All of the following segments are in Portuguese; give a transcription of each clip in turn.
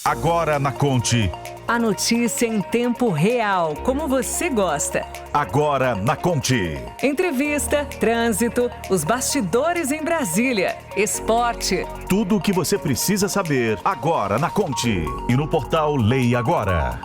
Agora na Conte. A notícia em tempo real, como você gosta. Agora na Conte. Entrevista, trânsito, os bastidores em Brasília, esporte. Tudo o que você precisa saber agora na Conte. E no portal Leia Agora.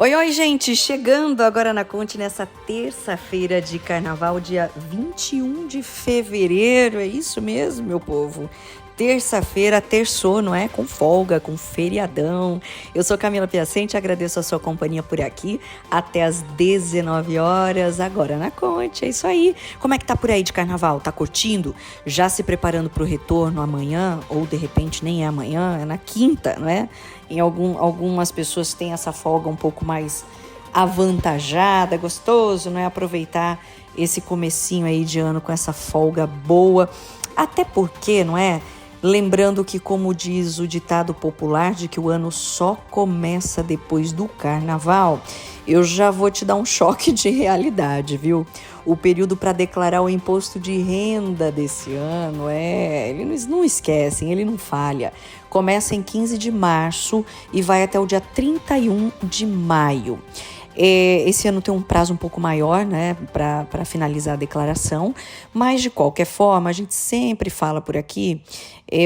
Oi, gente! Chegando agora na Conte nessa terça-feira de carnaval, dia 21 de fevereiro. É isso mesmo, meu povo? Terça-feira, terçou, não é? Com folga, com feriadão. Eu sou Camila Piacente, agradeço a sua companhia por aqui até as 19 horas, agora na Conte. É isso aí. Como é que tá por aí de carnaval? Tá curtindo? Já se preparando pro retorno amanhã? Ou de repente nem é amanhã, é na quinta, não é? Algumas pessoas têm essa folga um pouco mais avantajada, gostoso, não é? Aproveitar esse comecinho aí de ano com essa folga boa. Até porque, não é? Lembrando que, como diz o ditado popular, de que o ano só começa depois do carnaval, eu já vou te dar um choque de realidade, viu? O período para declarar o imposto de renda desse ano, eles não esquecem, ele não falha. Começa em 15 de março e vai até o dia 31 de maio. Esse ano tem um prazo um pouco maior, né, para finalizar a declaração, mas de qualquer forma a gente sempre fala por aqui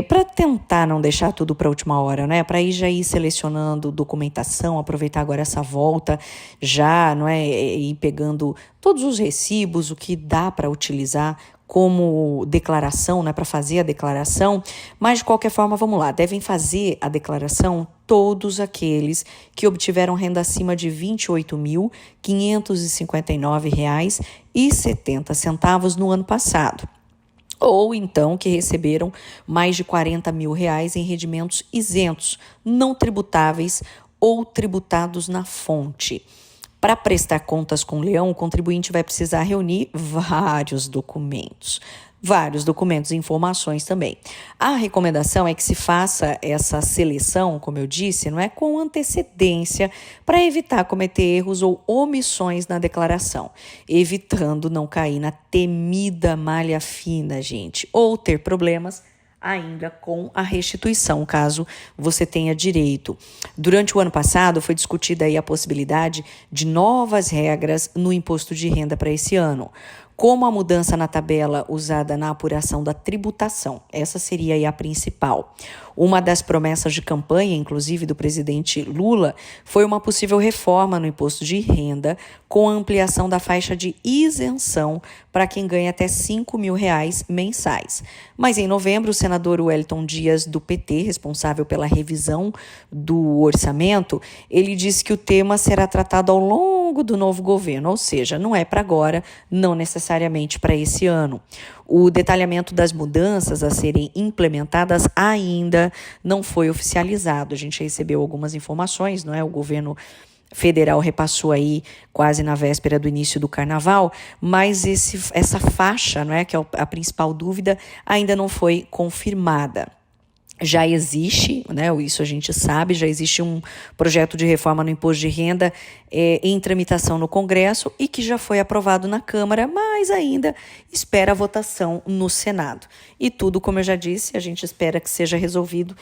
para tentar não deixar tudo para a última hora, né, para já ir selecionando documentação, aproveitar agora essa volta já, não é, ir pegando todos os recibos, o que dá para utilizar como declaração, né, para fazer a declaração, mas de qualquer forma, vamos lá, devem fazer a declaração todos aqueles que obtiveram renda acima de R$ 28.559,70 no ano passado, ou então que receberam mais de R$ 40 mil em rendimentos isentos, não tributáveis ou tributados na fonte. Para prestar contas com o Leão, o contribuinte vai precisar reunir vários documentos e informações também. A recomendação é que se faça essa seleção, como eu disse, não é, com antecedência, para evitar cometer erros ou omissões na declaração, evitando não cair na temida malha fina, gente, ou ter problemas ainda com a restituição, caso você tenha direito. Durante o ano passado, foi discutida aí a possibilidade de novas regras no imposto de renda para esse ano, como a mudança na tabela usada na apuração da tributação. Essa seria aí a principal. Uma das promessas de campanha, inclusive do presidente Lula, foi uma possível reforma no imposto de renda com a ampliação da faixa de isenção para quem ganha até R$ 5 mil mensais. Mas em novembro, o senador Wellington Dias, do PT, responsável pela revisão do orçamento, ele disse que o tema será tratado ao longo do novo governo, ou seja, não é para agora, não necessariamente para esse ano. O detalhamento das mudanças a serem implementadas ainda não foi oficializado. A gente recebeu algumas informações, não é? O governo federal repassou aí quase na véspera do início do carnaval, mas essa faixa, não é, que é a principal dúvida, ainda não foi confirmada. Já existe, né, isso a gente sabe, já existe um projeto de reforma no imposto de renda em tramitação no Congresso e que já foi aprovado na Câmara, mas ainda espera a votação no Senado. E tudo, como eu já disse, a gente espera que seja resolvido,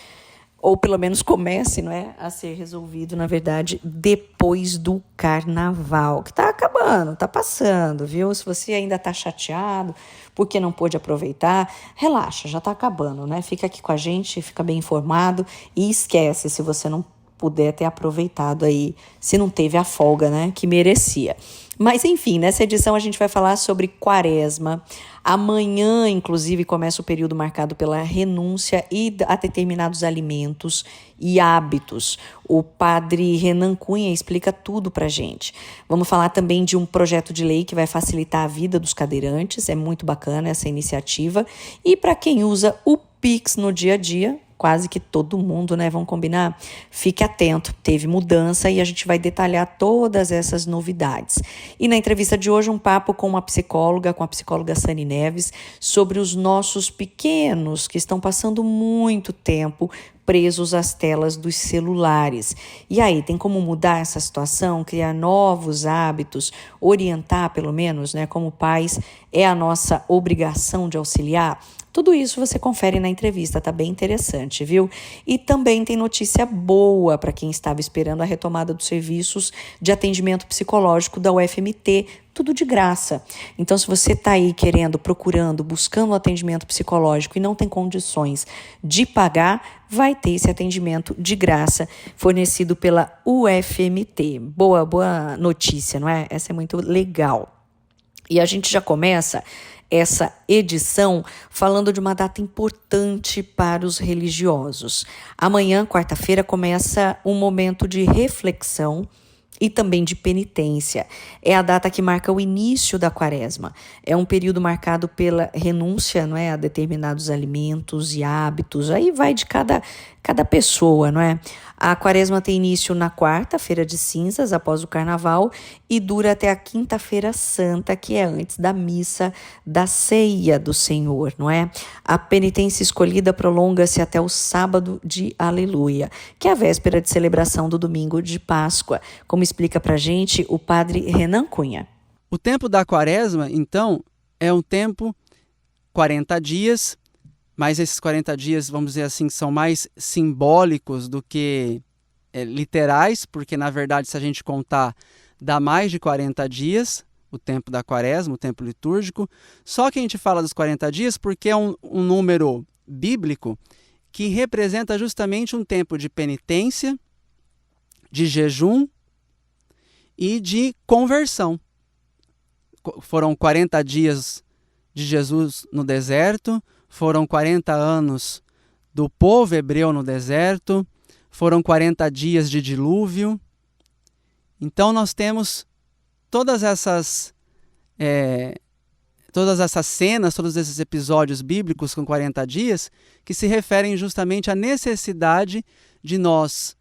ou pelo menos comece, não é, a ser resolvido, na verdade, depois do carnaval, que está acabando, está passando, viu? Se você ainda está chateado porque não pôde aproveitar, relaxa, já está acabando, né? Fica aqui com a gente, fica bem informado e esquece se você não puder ter aproveitado aí, se não teve a folga, né, que merecia. Mas, enfim, nessa edição a gente vai falar sobre Quaresma. Amanhã, inclusive, começa o período marcado pela renúncia a determinados alimentos e hábitos. O padre Renan Cunha explica tudo pra gente. Vamos falar também de um projeto de lei que vai facilitar a vida dos cadeirantes. É muito bacana essa iniciativa. E para quem usa o Pix no dia a dia, quase que todo mundo, né? Vamos combinar? Fique atento, teve mudança e a gente vai detalhar todas essas novidades. E na entrevista de hoje, um papo com a psicóloga Sani Neves, sobre os nossos pequenos que estão passando muito tempo presos às telas dos celulares. E aí, tem como mudar essa situação, criar novos hábitos, orientar, pelo menos, né, como pais, é a nossa obrigação de auxiliar? Tudo isso você confere na entrevista, tá bem interessante, viu? E também tem notícia boa para quem estava esperando a retomada dos serviços de atendimento psicológico da UFMT, tudo de graça. Então, se você está aí querendo, procurando, buscando um atendimento psicológico e não tem condições de pagar, vai ter esse atendimento de graça fornecido pela UFMT. Boa notícia, não é? Essa é muito legal. E a gente já começa essa edição falando de uma data importante para os religiosos. Amanhã, quarta-feira, começa um momento de reflexão e também de penitência. É a data que marca o início da quaresma. É um período marcado pela renúncia, não é, a determinados alimentos e hábitos. Aí vai de cada pessoa, não é? A quaresma tem início na quarta-feira de cinzas, após o carnaval, e dura até a quinta-feira santa, que é antes da missa da ceia do Senhor, não é? A penitência escolhida prolonga-se até o sábado de Aleluia, que é a véspera de celebração do domingo de Páscoa, como explica pra gente o padre Renan Cunha. O tempo da quaresma, então, é um tempo 40 dias, mas esses 40 dias, vamos dizer assim, são mais simbólicos do que literais, porque, na verdade, se a gente contar, dá mais de 40 dias, o tempo da quaresma, o tempo litúrgico. Só que a gente fala dos 40 dias porque é um número bíblico que representa justamente um tempo de penitência, de jejum e de conversão. Foram 40 dias de Jesus no deserto, foram 40 anos do povo hebreu no deserto, foram 40 dias de dilúvio. Então nós temos todas essas cenas, todos esses episódios bíblicos com 40 dias que se referem justamente à necessidade de nós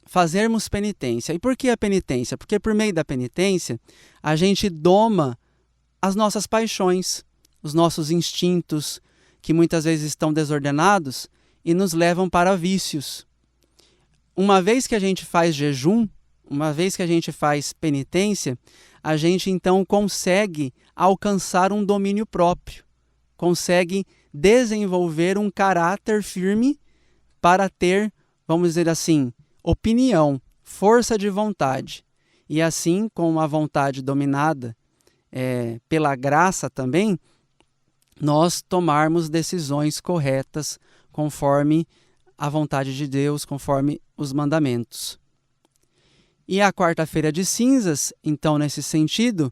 fazermos penitência. E por que a penitência? Porque por meio da penitência a gente doma as nossas paixões, os nossos instintos, que muitas vezes estão desordenados e nos levam para vícios. Uma vez que a gente faz jejum, uma vez que a gente faz penitência, a gente então consegue alcançar um domínio próprio, consegue desenvolver um caráter firme para ter, vamos dizer assim, opinião, força de vontade. E assim, com uma vontade dominada pela graça também, nós tomarmos decisões corretas conforme a vontade de Deus, conforme os mandamentos. E a quarta-feira de cinzas, então, nesse sentido,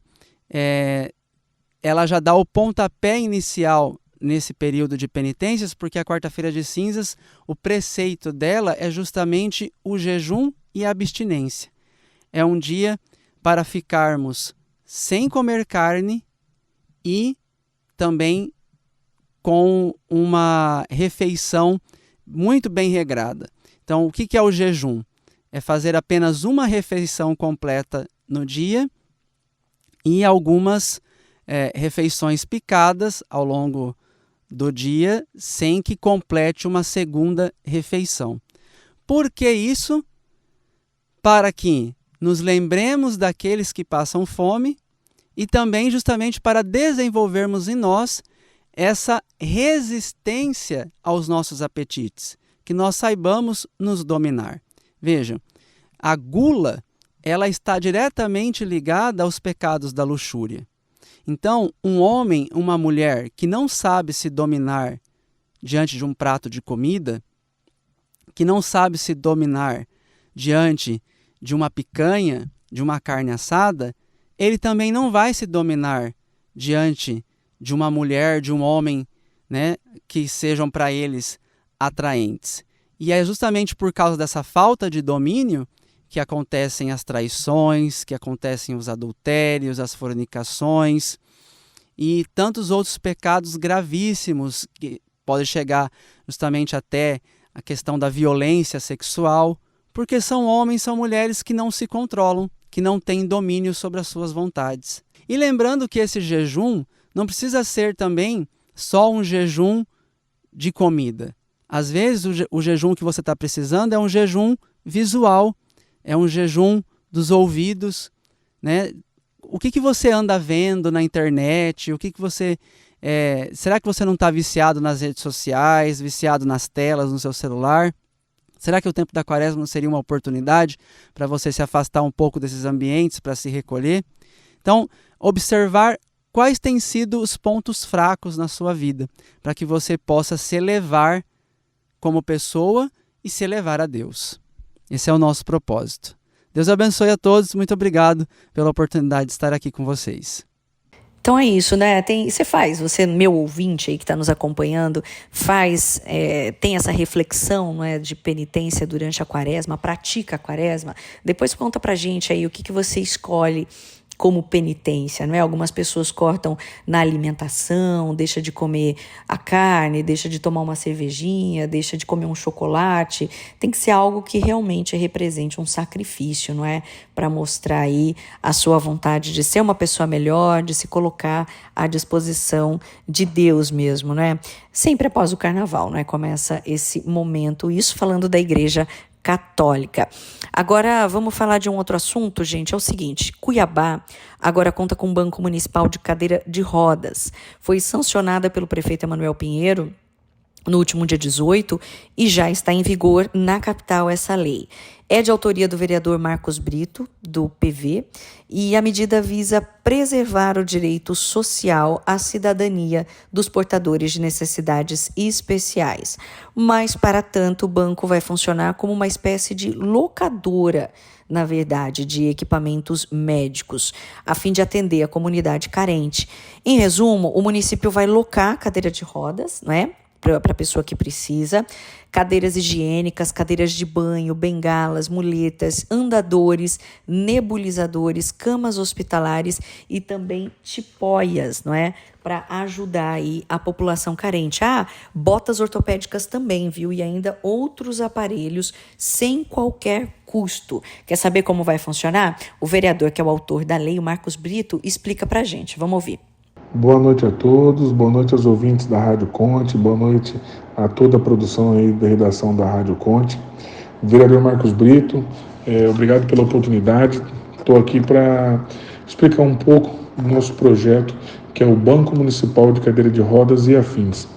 ela já dá o pontapé inicial nesse período de penitências, porque a quarta-feira de cinzas, o preceito dela é justamente o jejum e a abstinência. É um dia para ficarmos sem comer carne e também com uma refeição muito bem regrada. Então, o que é o jejum? É fazer apenas uma refeição completa no dia e algumas refeições picadas ao longo do dia, sem que complete uma segunda refeição. Por que isso? Para que nos lembremos daqueles que passam fome e também justamente para desenvolvermos em nós essa resistência aos nossos apetites, que nós saibamos nos dominar. Vejam, a gula, ela está diretamente ligada aos pecados da luxúria. Então, um homem, uma mulher que não sabe se dominar diante de um prato de comida, que não sabe se dominar diante de uma picanha, de uma carne assada, ele também não vai se dominar diante de uma mulher, de um homem, né, que sejam para eles atraentes. E é justamente por causa dessa falta de domínio que acontecem as traições, que acontecem os adultérios, as fornicações e tantos outros pecados gravíssimos que podem chegar justamente até a questão da violência sexual, porque são homens, são mulheres que não se controlam, que não têm domínio sobre as suas vontades. E lembrando que esse jejum não precisa ser também só um jejum de comida. Às vezes o jejum que você está precisando é um jejum visual, é um jejum dos ouvidos, né? o que você anda vendo na internet? Será que você não está viciado nas redes sociais, viciado nas telas, no seu celular? Será que o tempo da quaresma não seria uma oportunidade para você se afastar um pouco desses ambientes, para se recolher? Então, observar quais têm sido os pontos fracos na sua vida, para que você possa se elevar como pessoa e se elevar a Deus. Esse é o nosso propósito. Deus abençoe a todos. Muito obrigado pela oportunidade de estar aqui com vocês. Então é isso, né? Você, meu ouvinte aí que está nos acompanhando, tem essa reflexão, não é, de penitência durante a quaresma, pratica a quaresma. Depois conta pra gente aí o que você escolhe como penitência, não é? Algumas pessoas cortam na alimentação, deixa de comer a carne, deixa de tomar uma cervejinha, deixa de comer um chocolate. Tem que ser algo que realmente represente um sacrifício, não é? Para mostrar aí a sua vontade de ser uma pessoa melhor, de se colocar à disposição de Deus mesmo, não é? Sempre após o carnaval, não é? Começa esse momento, isso falando da Igreja Católica. Agora vamos falar de um outro assunto, gente. É o seguinte: Cuiabá agora conta com um banco municipal de cadeira de rodas. Foi sancionada pelo prefeito Emanuel Pinheiro no último dia 18 e já está em vigor na capital essa lei. É de autoria do vereador Marcos Brito, do PV, e a medida visa preservar o direito social à cidadania dos portadores de necessidades especiais. Mas, para tanto, o banco vai funcionar como uma espécie de locadora, na verdade, de equipamentos médicos, a fim de atender a comunidade carente. Em resumo, o município vai locar cadeira de rodas, não é? Para a pessoa que precisa, cadeiras higiênicas, cadeiras de banho, bengalas, muletas, andadores, nebulizadores, camas hospitalares e também tipóias, não é? Para ajudar aí a população carente. Botas ortopédicas também, viu? E ainda outros aparelhos sem qualquer custo. Quer saber como vai funcionar? O vereador, que é o autor da lei, o Marcos Brito, explica para a gente. Vamos ouvir. Boa noite a todos, boa noite aos ouvintes da Rádio Conte, boa noite a toda a produção aí da redação da Rádio Conte. Vereador Marcos Brito, obrigado pela oportunidade. Estou aqui para explicar um pouco do nosso projeto, que é o Banco Municipal de Cadeira de Rodas e Afins.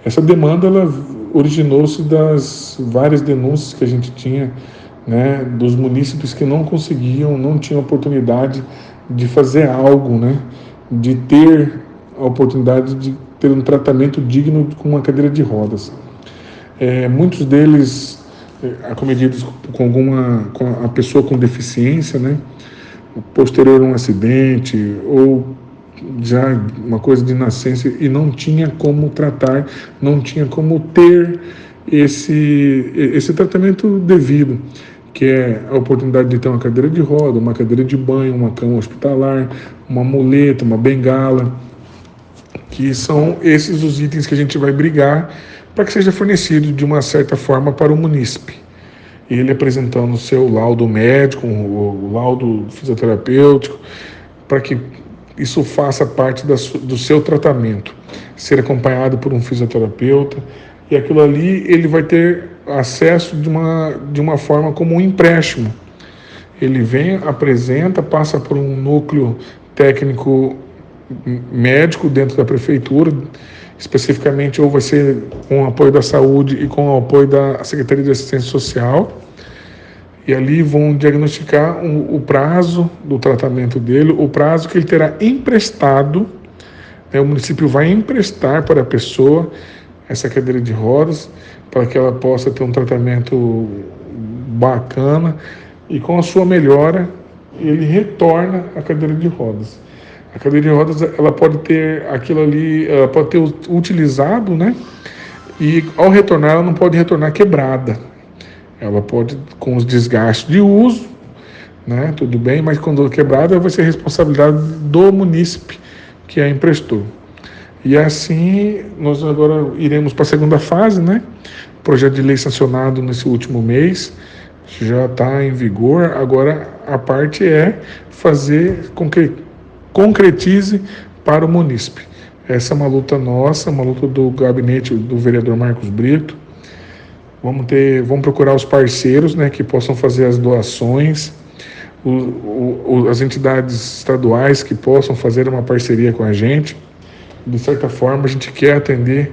Essa demanda ela originou-se das várias denúncias que a gente tinha, né, dos munícipes que não tinham oportunidade de fazer algo, né, de ter a oportunidade de ter um tratamento digno com uma cadeira de rodas. Muitos deles acometidos com a pessoa com deficiência, né, posterior a um acidente ou já uma coisa de nascença, e não tinha como tratar, não tinha como ter esse tratamento devido, que é a oportunidade de ter uma cadeira de roda, uma cadeira de banho, uma cama hospitalar, uma muleta, uma bengala, que são esses os itens que a gente vai brigar para que seja fornecido de uma certa forma para o munícipe. Ele apresentando o seu laudo médico, o laudo fisioterapêutico, para que isso faça parte do seu tratamento, ser acompanhado por um fisioterapeuta, e aquilo ali ele vai ter acesso de uma forma como um empréstimo. Ele vem, apresenta, passa por um núcleo técnico médico dentro da prefeitura, especificamente, ou vai ser com o apoio da saúde e com o apoio da Secretaria de Assistência Social, e ali vão diagnosticar o prazo do tratamento dele, o prazo que ele terá emprestado, né, o município vai emprestar para a pessoa essa cadeira de rodas, para que ela possa ter um tratamento bacana, e com a sua melhora, ele retorna à cadeira de rodas. A cadeira de rodas, ela pode ter aquilo ali, ela pode ter utilizado, né? E ao retornar, ela não pode retornar quebrada. Ela pode, com os desgastes de uso, né? Tudo bem, mas quando quebrada, vai ser responsabilidade do munícipe que a emprestou. E assim, nós agora iremos para a segunda fase, né? Projeto de lei sancionado nesse último mês, já está em vigor. Agora a parte é fazer com que concretize para o munícipe. Essa é uma luta nossa, uma luta do gabinete do vereador Marcos Brito. Vamos procurar os parceiros, né, que possam fazer as doações. as entidades estaduais que possam fazer uma parceria com a gente. De certa forma, a gente quer atender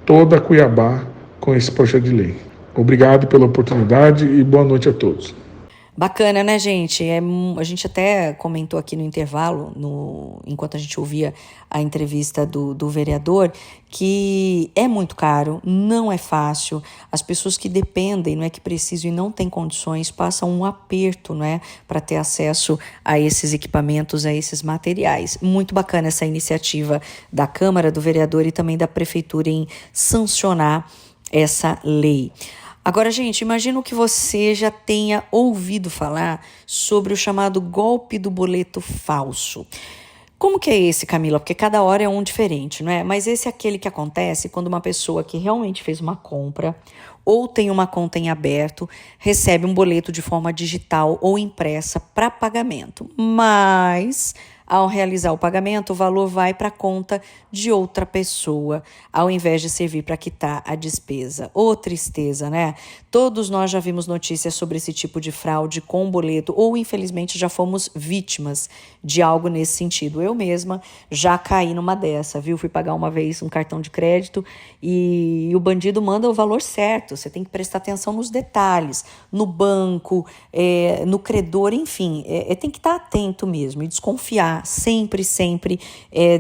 toda Cuiabá com esse projeto de lei. Obrigado pela oportunidade e boa noite a todos. Bacana, né, gente? A gente até comentou aqui no intervalo, enquanto a gente ouvia a entrevista do vereador, que é muito caro, não é fácil. As pessoas que dependem, não é que precisam e não têm condições, passam um aperto, não é, para ter acesso a esses equipamentos, a esses materiais. Muito bacana essa iniciativa da Câmara, do vereador e também da Prefeitura em sancionar essa lei. Agora, gente, imagino que você já tenha ouvido falar sobre o chamado golpe do boleto falso. Como que é esse, Camila? Porque cada hora é um diferente, não é? Mas esse é aquele que acontece quando uma pessoa que realmente fez uma compra ou tem uma conta em aberto recebe um boleto de forma digital ou impressa para pagamento. Mas, ao realizar o pagamento, o valor vai para a conta de outra pessoa, ao invés de servir para quitar a despesa. Ô, tristeza, né? Todos nós já vimos notícias sobre esse tipo de fraude com boleto ou, infelizmente, já fomos vítimas de algo nesse sentido. Eu mesma já caí numa dessa, viu? Fui pagar uma vez um cartão de crédito e o bandido manda o valor certo. Você tem que prestar atenção nos detalhes, no banco, no credor, enfim. Tem que estar atento mesmo e desconfiar. Sempre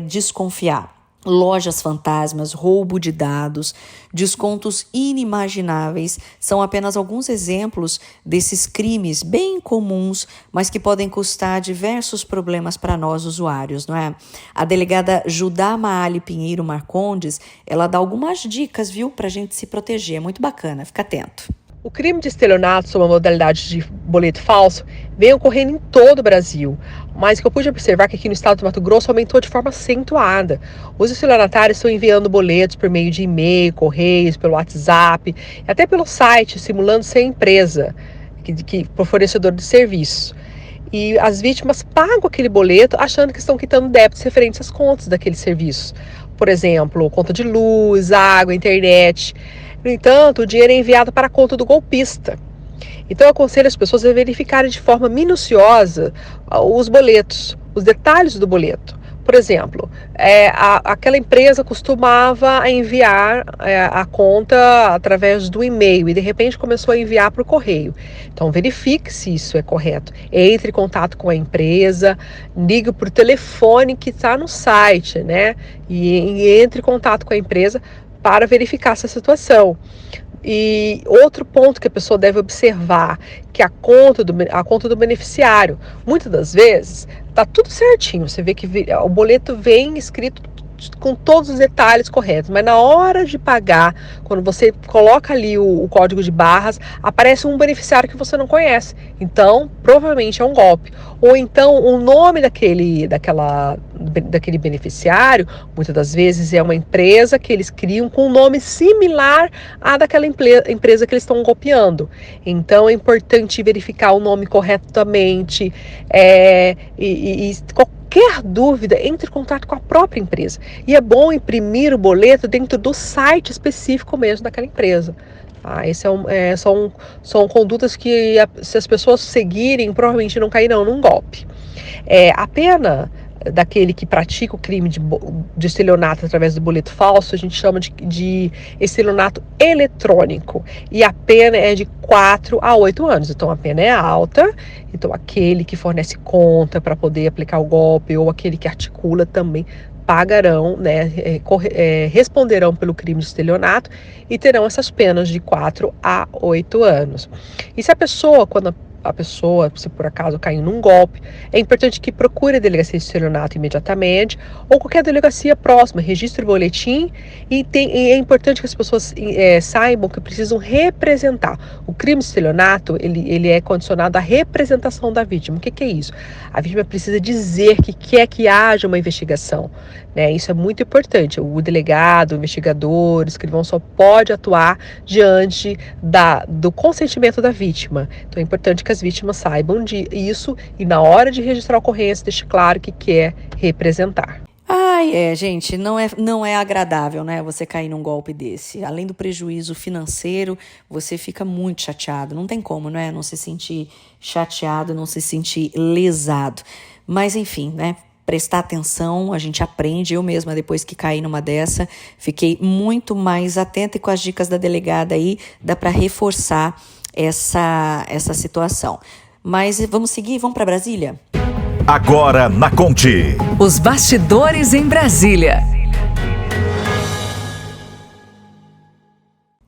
desconfiar. Lojas fantasmas, roubo de dados, descontos inimagináveis são apenas alguns exemplos desses crimes bem comuns, mas que podem custar diversos problemas para nós usuários, não é? A delegada Judá Maali Pinheiro Marcondes, ela dá algumas dicas, viu, para a gente se proteger. É muito bacana, fica atento. O crime de estelionato sob a modalidade de boleto falso vem ocorrendo em todo o Brasil, mas que eu pude observar que aqui no estado do Mato Grosso aumentou de forma acentuada. Os estelionatários estão enviando boletos por meio de e-mail, correios, pelo WhatsApp, e até pelo site, simulando ser empresa, por fornecedor de serviço. E as vítimas pagam aquele boleto achando que estão quitando débitos referentes às contas daquele serviço. Por exemplo, conta de luz, água, internet. No entanto, o dinheiro é enviado para a conta do golpista. Então, eu aconselho as pessoas a verificarem de forma minuciosa os boletos, os detalhes do boleto. Por exemplo, aquela empresa costumava enviar a conta através do e-mail e, de repente, começou a enviar por correio. Então, verifique se isso é correto. Entre em contato com a empresa, ligue por telefone que está no site, né? E entre em contato com a empresa para verificar essa situação. E outro ponto que a pessoa deve observar, que a conta do beneficiário, muitas das vezes, está tudo certinho. Você vê que o boleto vem escrito com todos os detalhes corretos, mas na hora de pagar, quando você coloca ali o código de barras, aparece um beneficiário que você não conhece. Então, provavelmente é um golpe. Ou então, o nome daquele beneficiário, muitas das vezes é uma empresa que eles criam com um nome similar à daquela empresa que eles estão golpeando. Então, é importante verificar o nome corretamente qualquer dúvida, entre em contato com a própria empresa. E é bom imprimir o boleto dentro do site específico mesmo daquela empresa. São condutas que, se as pessoas seguirem, provavelmente não cairão num golpe. A pena daquele que pratica o crime de estelionato através do boleto falso, a gente chama de estelionato eletrônico. E a pena é de 4 a 8 anos. Então, a pena é alta. Então, aquele que fornece conta para poder aplicar o golpe ou aquele que articula também pagarão, né, responderão pelo crime de estelionato e terão essas penas de 4 a 8 anos. E se a pessoa, se por acaso caiu num golpe, é importante que procure a delegacia de estelionato imediatamente ou qualquer delegacia próxima, registre o boletim e é importante que as pessoas saibam que precisam representar. O crime de estelionato, ele é condicionado à representação da vítima. O que é isso? A vítima precisa dizer que quer que haja uma investigação, né? Isso é muito importante. O delegado, o investigador, o escrivão só pode atuar diante do consentimento da vítima. Então é importante que as vítimas saibam disso e na hora de registrar a ocorrência deixe claro que quer representar. Gente, não é agradável, né, você cair num golpe desse. Além do prejuízo financeiro, você fica muito chateado. Não tem como, né, não se sentir chateado, não se sentir lesado. Mas, enfim, né, prestar atenção, a gente aprende. Eu mesma, depois que caí numa dessa, fiquei muito mais atenta e com as dicas da delegada aí, dá para reforçar essa situação. Mas vamos seguir? Vamos para Brasília? Agora na Conte. Os bastidores em Brasília.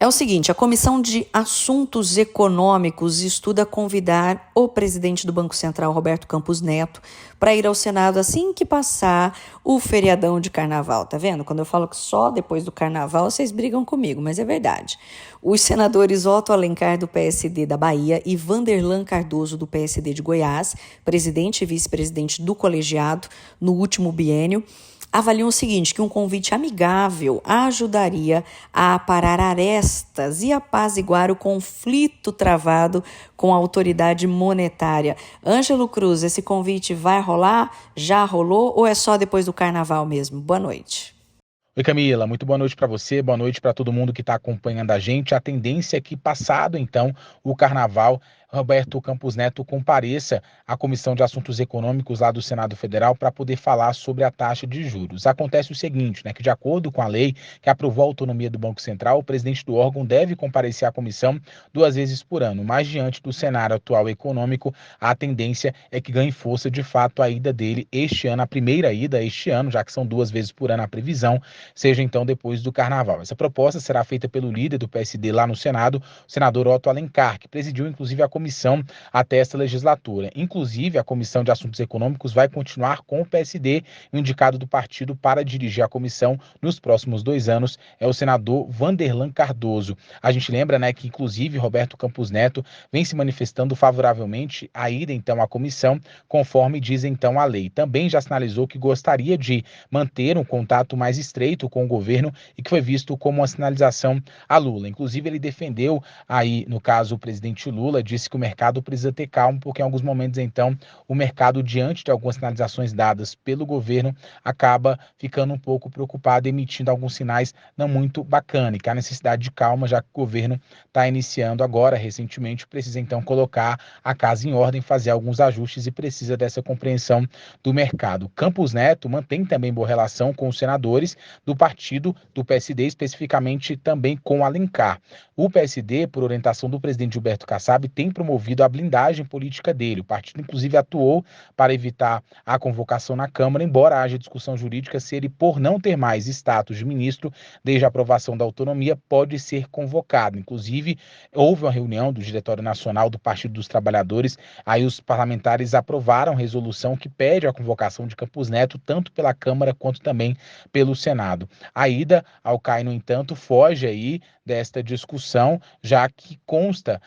É o seguinte, a Comissão de Assuntos Econômicos estuda convidar o presidente do Banco Central, Roberto Campos Neto, para ir ao Senado assim que passar o feriadão de carnaval. Tá vendo? Quando eu falo que só depois do carnaval, vocês brigam comigo, mas é verdade. Os senadores Otto Alencar, do PSD da Bahia, e Vanderlan Cardoso, do PSD de Goiás, presidente e vice-presidente do colegiado no último biênio, avaliam o seguinte, que um convite amigável ajudaria a aparar arestas e apaziguar o conflito travado com a autoridade monetária. Ângelo Cruz, esse convite vai rolar? Já rolou ou é só depois do carnaval mesmo? Boa noite. Oi, Camila, muito boa noite para você, boa noite para todo mundo que está acompanhando a gente. A tendência é que, passado então o carnaval, Roberto Campos Neto compareça à Comissão de Assuntos Econômicos lá do Senado Federal para poder falar sobre a taxa de juros. Acontece o seguinte, né, que de acordo com a lei que aprovou a autonomia do Banco Central, o presidente do órgão deve comparecer à comissão 2 vezes por ano, mas diante do cenário atual econômico, a tendência é que ganhe força de fato a ida dele este ano, a primeira ida este ano, já que são 2 vezes por ano a previsão, seja então depois do carnaval. Essa proposta será feita pelo líder do PSD lá no Senado, o senador Otto Alencar, que presidiu inclusive a comissão até esta legislatura. Inclusive, a Comissão de Assuntos Econômicos vai continuar com o PSD, o indicado do partido para dirigir a comissão nos próximos 2 anos é o senador Vanderlan Cardoso. A gente lembra, né, que inclusive Roberto Campos Neto vem se manifestando favoravelmente a ida então à comissão, conforme diz então a lei. Também já sinalizou que gostaria de manter um contato mais estreito com o governo e que foi visto como uma sinalização a Lula. Inclusive, ele defendeu aí, no caso, o presidente Lula, disse que o mercado precisa ter calma, porque em alguns momentos, então, o mercado, diante de algumas sinalizações dadas pelo governo, acaba ficando um pouco preocupado, emitindo alguns sinais não muito bacanas, que há necessidade de calma, já que o governo está iniciando agora, recentemente, precisa, então, colocar a casa em ordem, fazer alguns ajustes e precisa dessa compreensão do mercado. Campos Neto mantém também boa relação com os senadores do partido do PSD, especificamente também com Alencar. O PSD, por orientação do presidente Gilberto Kassab, tem promovido a blindagem política dele. O partido, inclusive, atuou para evitar a convocação na Câmara, embora haja discussão jurídica se ele, por não ter mais status de ministro, desde a aprovação da autonomia, pode ser convocado. Inclusive, houve uma reunião do Diretório Nacional do Partido dos Trabalhadores, aí os parlamentares aprovaram resolução que pede a convocação de Campos Neto, tanto pela Câmara quanto também pelo Senado. A ida ao CAI, no entanto, foge aí desta discussão, já que consta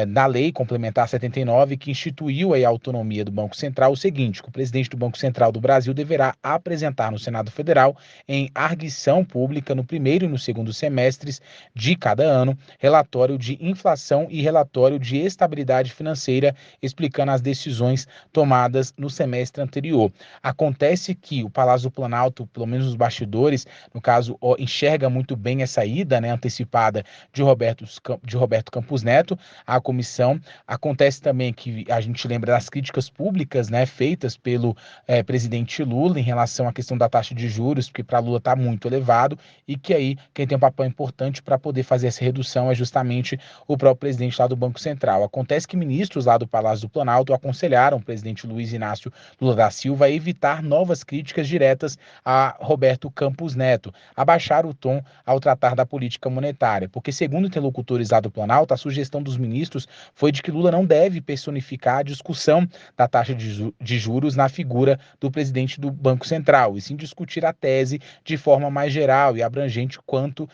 na Lei Complementar 79, que instituiu aí a autonomia do Banco Central, o seguinte, que o presidente do Banco Central do Brasil deverá apresentar no Senado Federal, em arguição pública, no primeiro e no segundo semestres de cada ano, relatório de inflação e relatório de estabilidade financeira, explicando as decisões tomadas no semestre anterior. Acontece que o Palácio do Planalto, pelo menos os bastidores, no caso, enxerga muito bem essa ida, né, antecipada de Roberto Campos Neto à comissão. Acontece também que a gente lembra das críticas públicas, né, feitas pelo presidente Lula em relação à questão da taxa de juros, porque para Lula está muito elevado, e que aí quem tem um papel importante para poder fazer essa redução é justamente o próprio presidente lá do Banco Central. Acontece que ministros lá do Palácio do Planalto aconselharam o presidente Luiz Inácio Lula da Silva a evitar novas críticas diretas a Roberto Campos Neto, abaixar o tom ao tratar da política monetária, porque, segundo interlocutores lá do Planalto, a sugestão dos ministros foi de que Lula não deve personificar a discussão da taxa de juros na figura do presidente do Banco Central, e sim discutir a tese de forma mais geral e abrangente quando,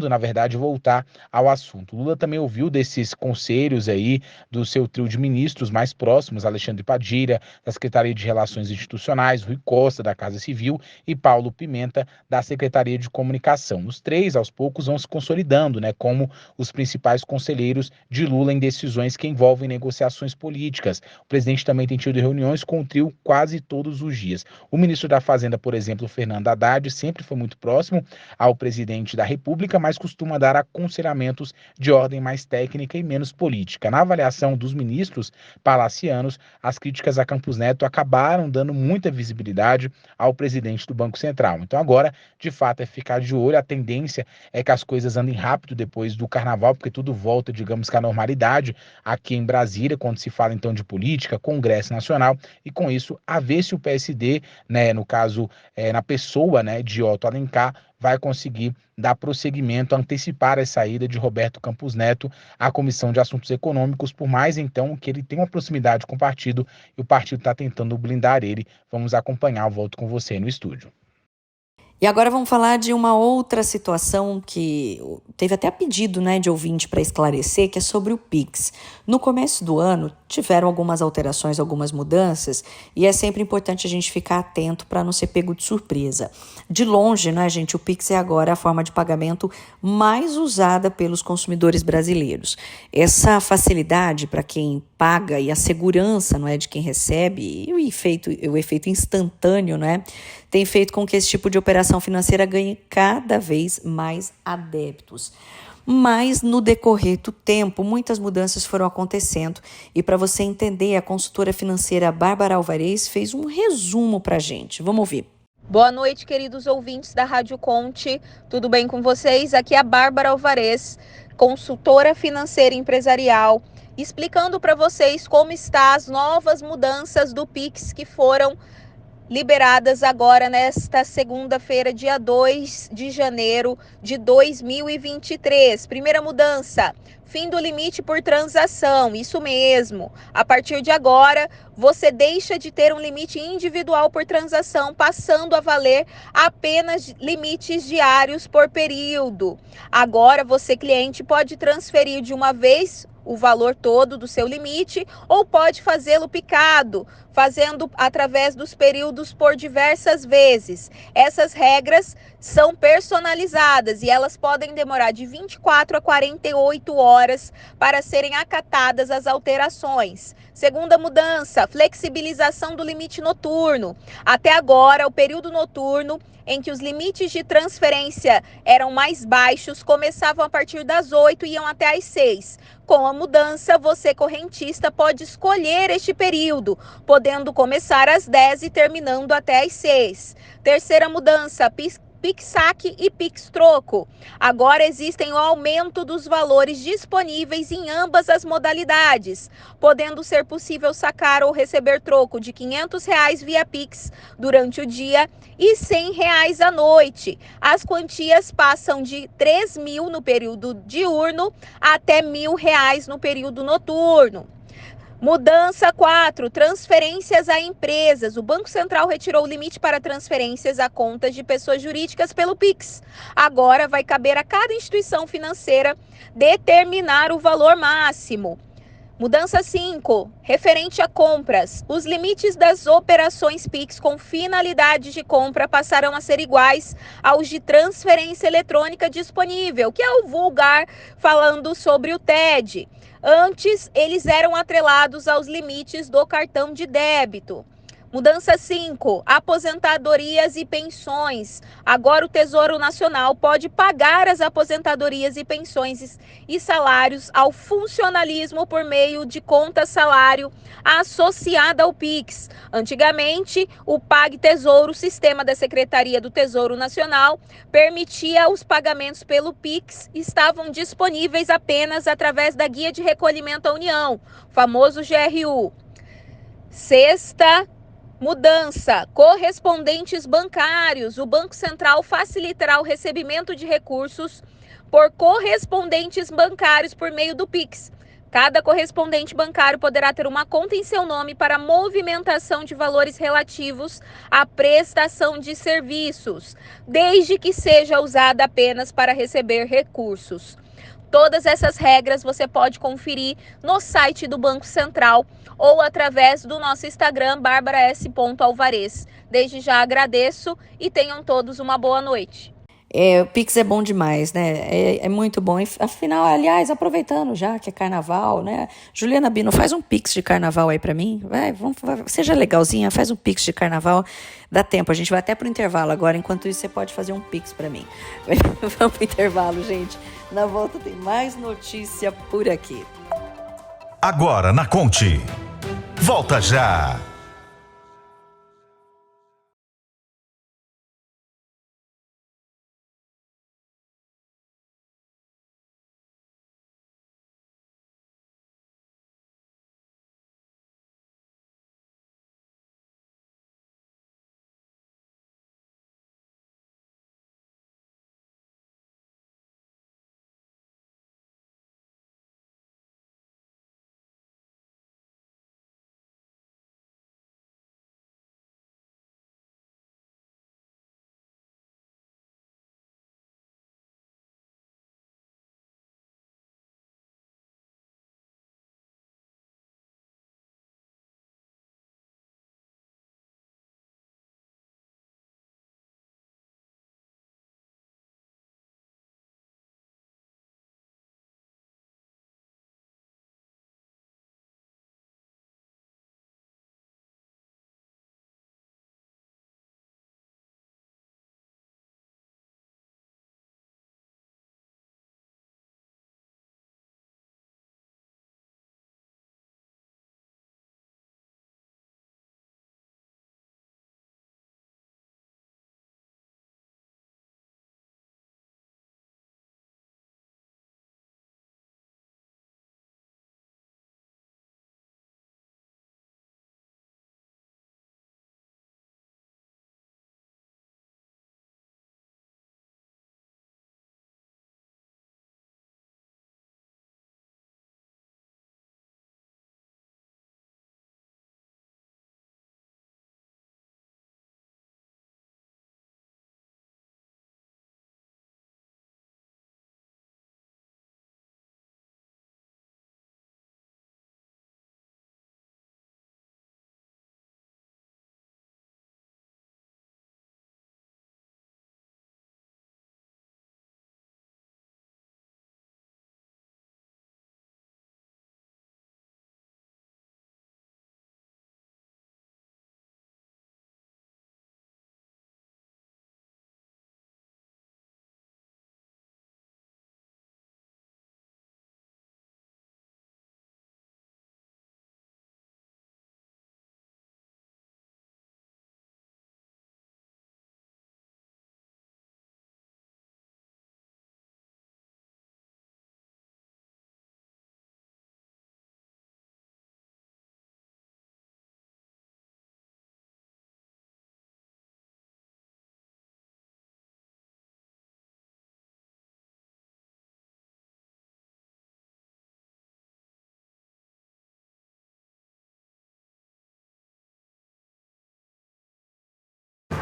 na verdade, voltar ao assunto. Lula também ouviu desses conselhos aí do seu trio de ministros mais próximos, Alexandre Padilha, da Secretaria de Relações Institucionais, Rui Costa, da Casa Civil, e Paulo Pimenta, da Secretaria de Comunicação. Os três, aos poucos, vão se consolidando, né, como os principais conselheiros de Lula em decisões decisões que envolvem negociações políticas. O presidente também tem tido reuniões com o trio quase todos os dias. O ministro da Fazenda, por exemplo, Fernando Haddad, sempre foi muito próximo ao presidente da República, mas costuma dar aconselhamentos de ordem mais técnica e menos política. Na avaliação dos ministros palacianos, as críticas a Campos Neto acabaram dando muita visibilidade ao presidente do Banco Central. Então agora, de fato, é ficar de olho. A tendência é que as coisas andem rápido depois do carnaval, porque tudo volta, digamos que à normalidade aqui em Brasília, quando se fala então de política, Congresso Nacional, e com isso, a ver se o PSD, né, no caso, na pessoa, né, de Otto Alencar, vai conseguir dar prosseguimento, antecipar a saída de Roberto Campos Neto à Comissão de Assuntos Econômicos, por mais então que ele tenha uma proximidade com o partido e o partido está tentando blindar ele. Vamos acompanhar, eu volto com você no estúdio. E agora vamos falar de uma outra situação que teve até pedido, né, de ouvinte para esclarecer, que é sobre o Pix. No começo do ano, tiveram algumas alterações, algumas mudanças, e é sempre importante a gente ficar atento para não ser pego de surpresa. De longe, né, gente, o Pix é agora a forma de pagamento mais usada pelos consumidores brasileiros. Essa facilidade para quem paga e a segurança, não é, de quem recebe, e o efeito instantâneo, né, tem feito com que esse tipo de operação financeira ganhe cada vez mais adeptos. Mas no decorrer do tempo, muitas mudanças foram acontecendo e para você entender, a consultora financeira Bárbara Alvarez fez um resumo para a gente. Vamos ouvir. Boa noite, queridos ouvintes da Rádio Conte. Tudo bem com vocês? Aqui é a Bárbara Alvarez, consultora financeira empresarial, explicando para vocês como estão as novas mudanças do Pix que foram liberadas agora nesta segunda-feira, dia 2 de janeiro de 2023. Primeira mudança, fim do limite por transação, isso mesmo. A partir de agora, você deixa de ter um limite individual por transação, passando a valer apenas limites diários por período. Agora, você, cliente, pode transferir de uma vez o valor todo do seu limite ou pode fazê-lo picado, fazendo através dos períodos por diversas vezes. Essas regras são personalizadas e elas podem demorar de 24 a 48 horas para serem acatadas as alterações. Segunda mudança, flexibilização do limite noturno. Até agora, o período noturno em que os limites de transferência eram mais baixos começavam a partir das 8 e iam até às 6. Com a mudança, você, correntista, pode escolher este período, podendo começar às 10 e terminando até às 6. Terceira mudança, Pix-saque e Pix-troco. Agora existem o aumento dos valores disponíveis em ambas as modalidades, podendo ser possível sacar ou receber troco de R$ 500 via Pix durante o dia e R$ 100 à noite. As quantias passam de 3.000 no período diurno até R$ 1.000 no período noturno. Mudança 4, transferências a empresas. O Banco Central retirou o limite para transferências a contas de pessoas jurídicas pelo Pix. Agora vai caber a cada instituição financeira determinar o valor máximo. Mudança 5, referente a compras. Os limites das operações Pix com finalidade de compra passarão a ser iguais aos de transferência eletrônica disponível, que é o vulgar falando sobre o TED. Antes, eles eram atrelados aos limites do cartão de débito. Mudança 5, aposentadorias e pensões. Agora o Tesouro Nacional pode pagar as aposentadorias e pensões e salários ao funcionalismo por meio de conta salário associada ao Pix. Antigamente, o PagTesouro, sistema da Secretaria do Tesouro Nacional, permitia os pagamentos pelo Pix, estavam disponíveis apenas através da Guia de Recolhimento à União, famoso GRU. Sexta mudança, correspondentes bancários. O Banco Central facilitará o recebimento de recursos por correspondentes bancários por meio do Pix. Cada correspondente bancário poderá ter uma conta em seu nome para movimentação de valores relativos à prestação de serviços, desde que seja usada apenas para receber recursos. Todas essas regras você pode conferir no site do Banco Central ou através do nosso Instagram, barbara.s.alvarez. Desde já agradeço e tenham todos uma boa noite. O Pix é bom demais, né? É muito bom. Afinal, aliás, aproveitando já que é carnaval, né? Juliana Bino, faz um Pix de carnaval aí pra mim. Seja legalzinha, faz um Pix de carnaval. Dá tempo, a gente vai até pro intervalo agora. Enquanto isso, você pode fazer um Pix pra mim. Vamos pro intervalo, gente. Na volta tem mais notícia por aqui. Agora na Conte. Volta já!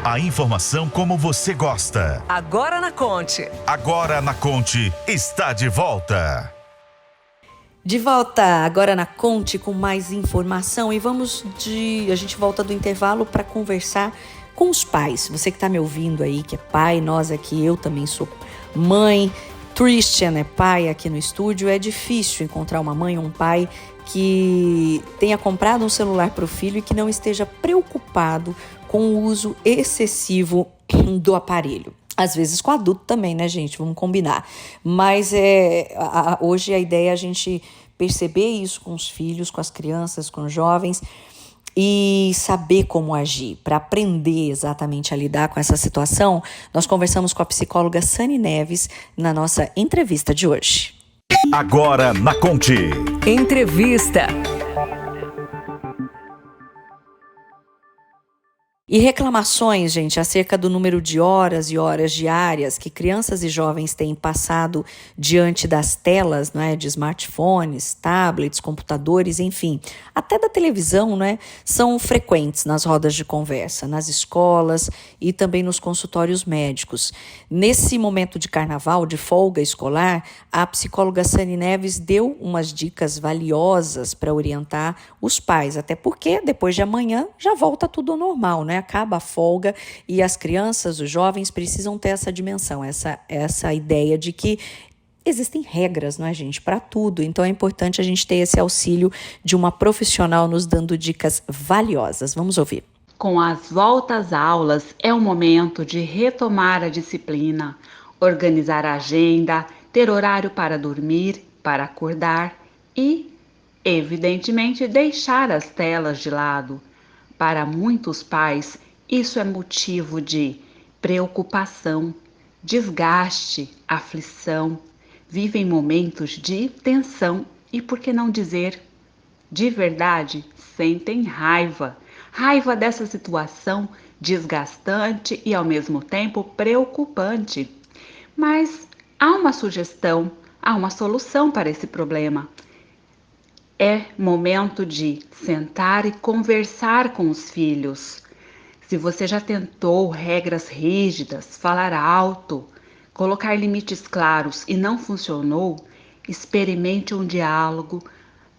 A informação como você gosta. Agora na Conte. Agora na Conte está de volta. De volta agora na Conte com mais informação e a gente volta do intervalo para conversar com os pais. Você que está me ouvindo aí, que é pai, nós aqui, eu também sou mãe. Christian é pai aqui no estúdio. É difícil encontrar uma mãe ou um pai que tenha comprado um celular para o filho e que não esteja preocupado com o uso excessivo do aparelho. Às vezes com adulto também, né, gente? Vamos combinar. Mas hoje a ideia é a gente perceber isso com os filhos, com as crianças, com os jovens e saber como agir. Para aprender exatamente a lidar com essa situação, nós conversamos com a psicóloga Sani Neves na nossa entrevista de hoje. Agora na Conte. Entrevista. E reclamações, gente, acerca do número de horas e horas diárias que crianças e jovens têm passado diante das telas, não é, de smartphones, tablets, computadores, enfim, até da televisão, né, são frequentes nas rodas de conversa, nas escolas e também nos consultórios médicos. Nesse momento de carnaval, de folga escolar, a psicóloga Sani Neves deu umas dicas valiosas para orientar os pais, até porque depois de amanhã já volta tudo ao normal, né? é? Acaba a folga e as crianças, os jovens precisam ter essa dimensão, essa ideia de que existem regras, não é, gente, para tudo. Então é importante a gente ter esse auxílio de uma profissional nos dando dicas valiosas. Vamos ouvir. Com as voltas às aulas, é o momento de retomar a disciplina, organizar a agenda, ter horário para dormir, para acordar e, evidentemente, deixar as telas de lado. Para muitos pais, isso é motivo de preocupação, desgaste, aflição. Vivem momentos de tensão e, por que não dizer, de verdade, sentem raiva. Raiva dessa situação desgastante e, ao mesmo tempo, preocupante. Mas há uma sugestão, há uma solução para esse problema. É momento de sentar e conversar com os filhos. Se você já tentou regras rígidas, falar alto, colocar limites claros e não funcionou, experimente um diálogo,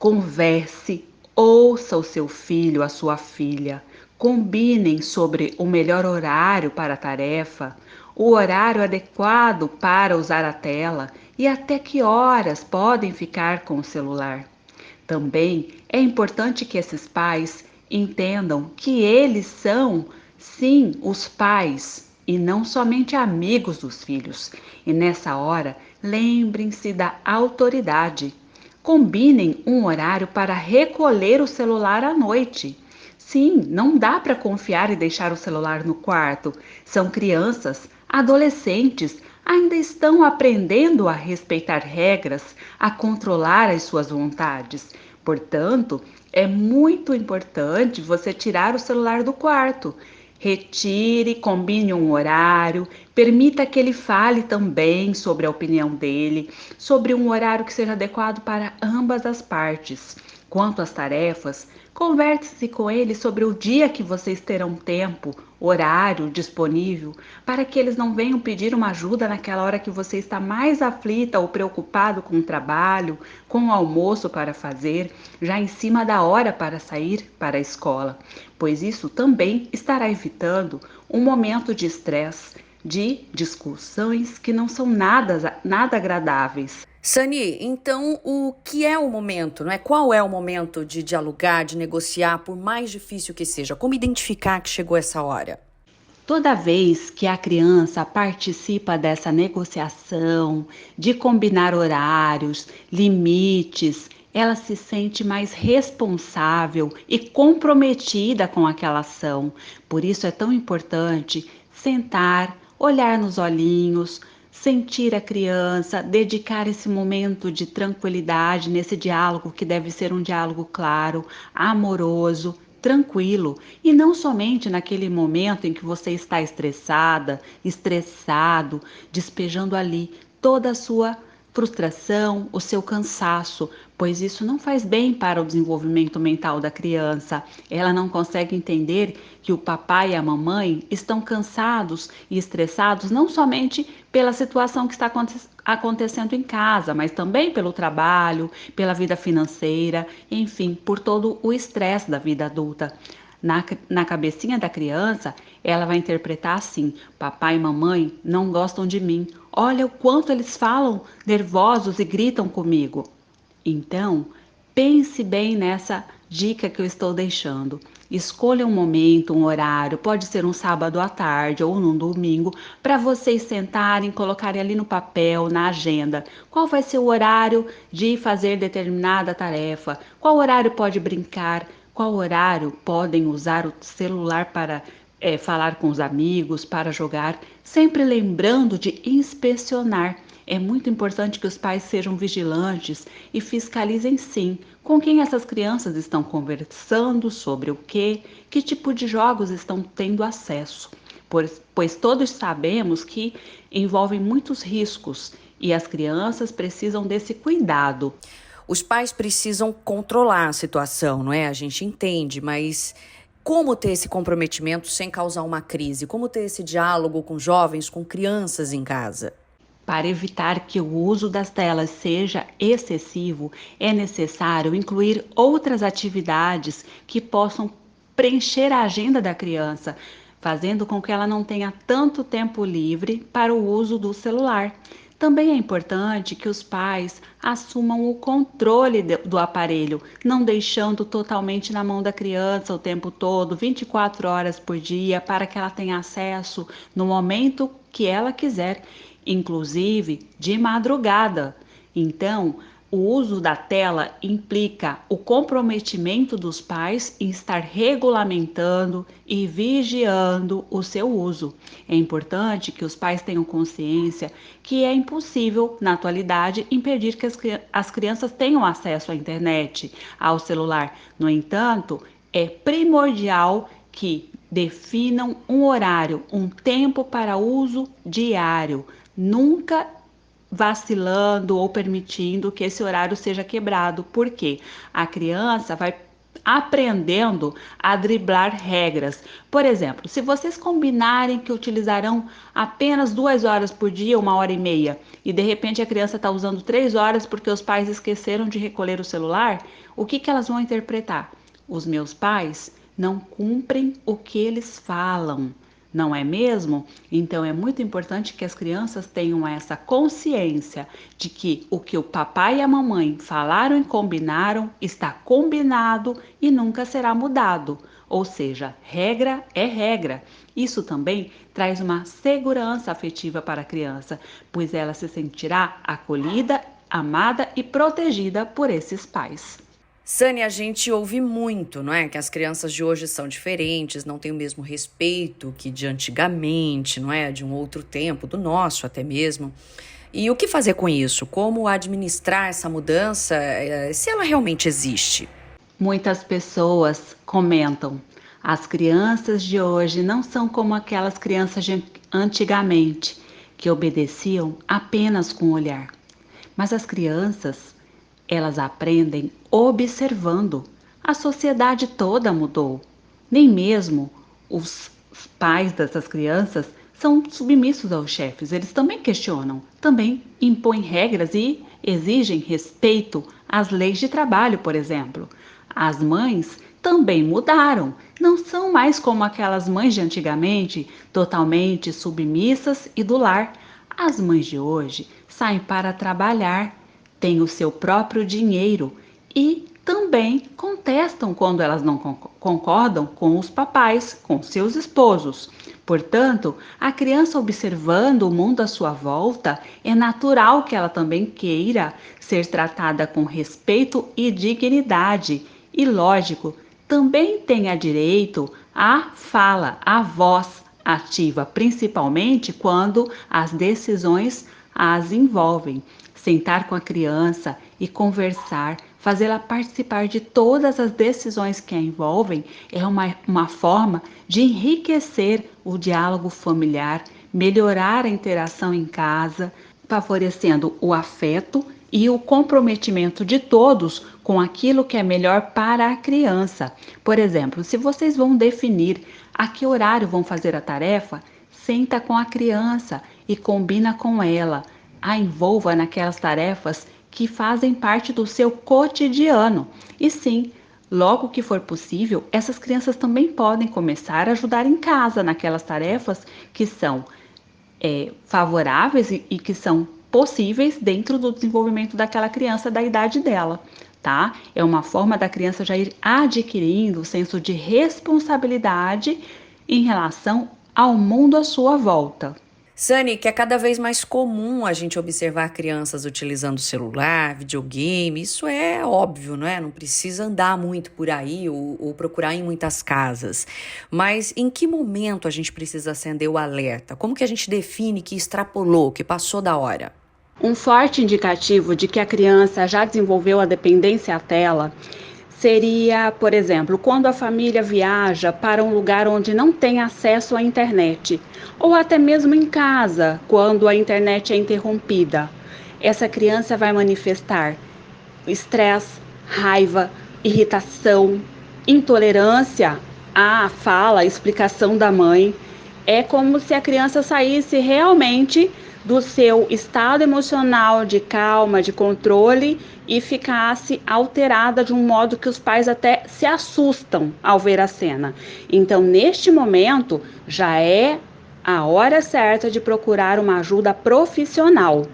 converse, ouça o seu filho, a sua filha, combinem sobre o melhor horário para a tarefa, o horário adequado para usar a tela e até que horas podem ficar com o celular. Também é importante que esses pais entendam que eles são, sim, os pais e não somente amigos dos filhos. E nessa hora, lembrem-se da autoridade. Combinem um horário para recolher o celular à noite. Sim, não dá para confiar e deixar o celular no quarto. São crianças, adolescentes, ainda estão aprendendo a respeitar regras, a controlar as suas vontades. Portanto, é muito importante você tirar o celular do quarto. Retire, combine um horário, permita que ele fale também sobre a opinião dele, sobre um horário que seja adequado para ambas as partes. Quanto às tarefas, converse com ele sobre o dia que vocês terão tempo, horário disponível, para que eles não venham pedir uma ajuda naquela hora que você está mais aflita ou preocupado com o trabalho, com o almoço para fazer, já em cima da hora para sair para a escola, pois isso também estará evitando um momento de estresse, de discussões que não são nada agradáveis. Sani, então o que é o momento, não é? Qual é o momento de dialogar, de negociar, por mais difícil que seja? Como identificar que chegou essa hora? Toda vez que a criança participa dessa negociação, de combinar horários, limites, ela se sente mais responsável e comprometida com aquela ação. Por isso é tão importante sentar, olhar nos olhinhos, sentir a criança, dedicar esse momento de tranquilidade nesse diálogo que deve ser um diálogo claro, amoroso, tranquilo, e não somente naquele momento em que você está estressada, estressado, despejando ali toda a sua frustração, o seu cansaço, pois isso não faz bem para o desenvolvimento mental da criança. Ela não consegue entender que o papai e a mamãe estão cansados e estressados não somente pela situação que está acontecendo em casa, mas também pelo trabalho, pela vida financeira, enfim, por todo o estresse da vida adulta. Na cabecinha da criança, ela vai interpretar assim: papai e mamãe não gostam de mim. Olha o quanto eles falam nervosos e gritam comigo. Então, pense bem nessa dica que eu estou deixando. Escolha um momento, um horário, pode ser um sábado à tarde ou num domingo, para vocês sentarem, colocarem ali no papel, na agenda, qual vai ser o horário de fazer determinada tarefa, qual horário pode brincar, qual horário podem usar o celular para falar com os amigos, para jogar, sempre lembrando de inspecionar. É muito importante que os pais sejam vigilantes e fiscalizem sim com quem essas crianças estão conversando, sobre o que tipo de jogos estão tendo acesso, pois todos sabemos que envolvem muitos riscos e as crianças precisam desse cuidado. Os pais precisam controlar a situação, não é? A gente entende, mas como ter esse comprometimento sem causar uma crise? Como ter esse diálogo com jovens, com crianças em casa? Para evitar que o uso das telas seja excessivo, é necessário incluir outras atividades que possam preencher a agenda da criança, fazendo com que ela não tenha tanto tempo livre para o uso do celular. Também é importante que os pais assumam o controle do aparelho, não deixando totalmente na mão da criança o tempo todo, 24 horas por dia, para que ela tenha acesso no momento que ela quiser, inclusive de madrugada. Então, o uso da tela implica o comprometimento dos pais em estar regulamentando e vigiando o seu uso. É importante que os pais tenham consciência que é impossível, na atualidade, impedir que as crianças tenham acesso à internet, ao celular. No entanto, é primordial que definam um horário, um tempo para uso diário. Nunca vacilando ou permitindo que esse horário seja quebrado, porque a criança vai aprendendo a driblar regras. Por exemplo, se vocês combinarem que utilizarão apenas 2 horas por dia, 1h30, e de repente a criança está usando 3 horas porque os pais esqueceram de recolher o celular, o que elas vão interpretar? Os meus pais não cumprem o que eles falam. Não é mesmo? Então é muito importante que as crianças tenham essa consciência de que o que o papai e a mamãe falaram e combinaram está combinado e nunca será mudado. Ou seja, regra é regra. Isso também traz uma segurança afetiva para a criança, pois ela se sentirá acolhida, amada e protegida por esses pais. Sani, a gente ouve muito, não é? Que as crianças de hoje são diferentes, não têm o mesmo respeito que de antigamente, não é? De um outro tempo, do nosso até mesmo. E o que fazer com isso? Como administrar essa mudança, se ela realmente existe? Muitas pessoas comentam: as crianças de hoje não são como aquelas crianças de antigamente, que obedeciam apenas com o olhar. Mas as crianças, elas aprendem observando. A sociedade toda mudou. Nem mesmo os pais dessas crianças são submissos aos chefes. Eles também questionam, também impõem regras e exigem respeito às leis de trabalho, por exemplo. As mães também mudaram. Não são mais como aquelas mães de antigamente, totalmente submissas e do lar. As mães de hoje saem para trabalhar, têm o seu próprio dinheiro e também contestam quando elas não concordam com os papais, com seus esposos. Portanto, a criança observando o mundo à sua volta, é natural que ela também queira ser tratada com respeito e dignidade. E, lógico, também tenha direito à fala, à voz ativa, principalmente quando as decisões as envolvem. Sentar com a criança e conversar, fazê-la participar de todas as decisões que a envolvem é uma forma de enriquecer o diálogo familiar, melhorar a interação em casa, favorecendo o afeto e o comprometimento de todos com aquilo que é melhor para a criança. Por exemplo, se vocês vão definir a que horário vão fazer a tarefa, senta com a criança e combina com ela. A envolva naquelas tarefas que fazem parte do seu cotidiano. E sim, logo que for possível, essas crianças também podem começar a ajudar em casa naquelas tarefas que são favoráveis e que são possíveis dentro do desenvolvimento daquela criança, da idade dela, tá? É uma forma da criança já ir adquirindo o senso de responsabilidade em relação ao mundo à sua volta. Sani, que é cada vez mais comum a gente observar crianças utilizando celular, videogame, isso é óbvio, não é? Não precisa andar muito por aí ou procurar em muitas casas. Mas em que momento a gente precisa acender o alerta? Como que a gente define que extrapolou, que passou da hora? Um forte indicativo de que a criança já desenvolveu a dependência à tela seria, por exemplo, quando a família viaja para um lugar onde não tem acesso à internet, ou até mesmo em casa, quando a internet é interrompida. Essa criança vai manifestar estresse, raiva, irritação, intolerância à fala, à explicação da mãe. É como se a criança saísse realmente do seu estado emocional de calma, de controle, e ficasse alterada de um modo que os pais até se assustam ao ver a cena. Então, neste momento, já é a hora certa de procurar uma ajuda profissional.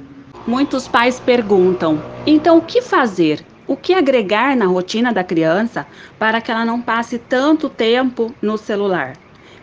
Muitos pais perguntam: então, o que fazer? O que agregar na rotina da criança para que ela não passe tanto tempo no celular?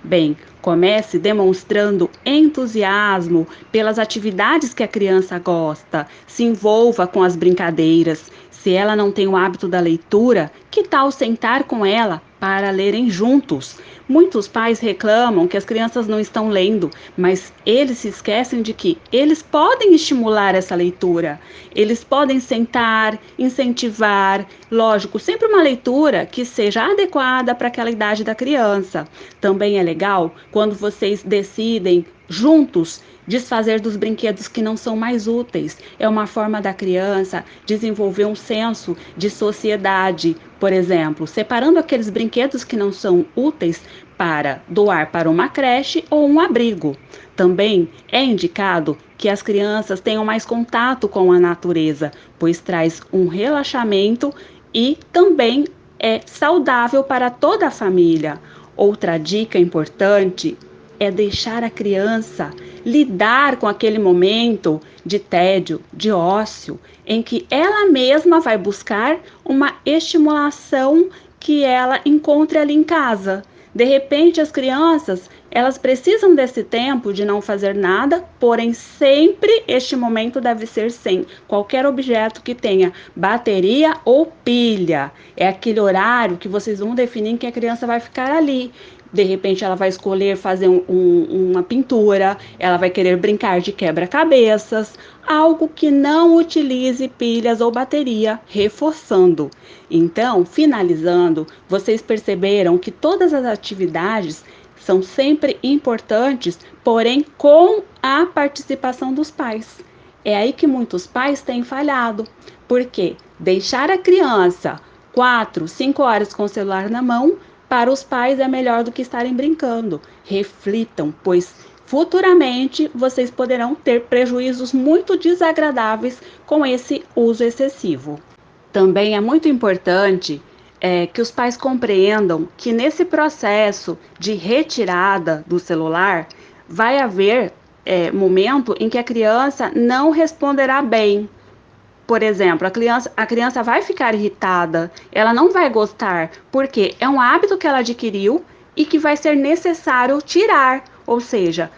Bem, comece demonstrando entusiasmo pelas atividades que a criança gosta, se envolva com as brincadeiras. Se ela não tem o hábito da leitura, que tal sentar com ela para lerem juntos? Muitos pais reclamam que as crianças não estão lendo, mas eles se esquecem de que eles podem estimular essa leitura. Eles podem sentar, incentivar, lógico, sempre uma leitura que seja adequada para aquela idade da criança. Também é legal quando vocês decidem juntos desfazer dos brinquedos que não são mais úteis. É uma forma da criança desenvolver um senso de sociedade, por exemplo, separando aqueles brinquedos que não são úteis para doar para uma creche ou um abrigo. Também é indicado que as crianças tenham mais contato com a natureza, pois traz um relaxamento e também é saudável para toda a família. Outra dica importante é deixar a criança lidar com aquele momento de tédio, de ócio, em que ela mesma vai buscar uma estimulação que ela encontre ali em casa. De repente, as crianças, elas precisam desse tempo de não fazer nada, porém sempre este momento deve ser sem qualquer objeto que tenha bateria ou pilha. É aquele horário que vocês vão definir que a criança vai ficar ali. De repente ela vai escolher fazer uma pintura, ela vai querer brincar de quebra-cabeças, algo que não utilize pilhas ou bateria, reforçando. Então, finalizando, vocês perceberam que todas as atividades são sempre importantes, porém com a participação dos pais. É aí que muitos pais têm falhado, porque deixar a criança 4, 5 horas com o celular na mão, para os pais é melhor do que estarem brincando. Reflitam, pois futuramente vocês poderão ter prejuízos muito desagradáveis com esse uso excessivo. Também é muito importante que os pais compreendam que nesse processo de retirada do celular vai haver momento em que a criança não responderá bem. Por exemplo, a criança vai ficar irritada, ela não vai gostar, porque é um hábito que ela adquiriu e que vai ser necessário tirar. Ou seja,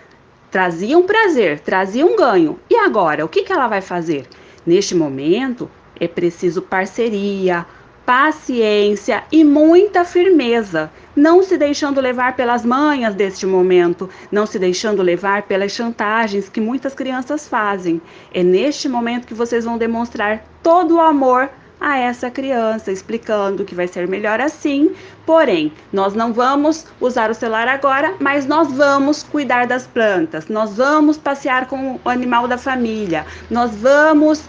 trazia um prazer, trazia um ganho. E agora, o que ela vai fazer? Neste momento, é preciso parceria, paciência e muita firmeza, não se deixando levar pelas manhas deste momento, não se deixando levar pelas chantagens que muitas crianças fazem. É neste momento que vocês vão demonstrar todo o amor a essa criança, explicando que vai ser melhor assim, porém, nós não vamos usar o celular agora, mas nós vamos cuidar das plantas, nós vamos passear com o animal da família, nós vamos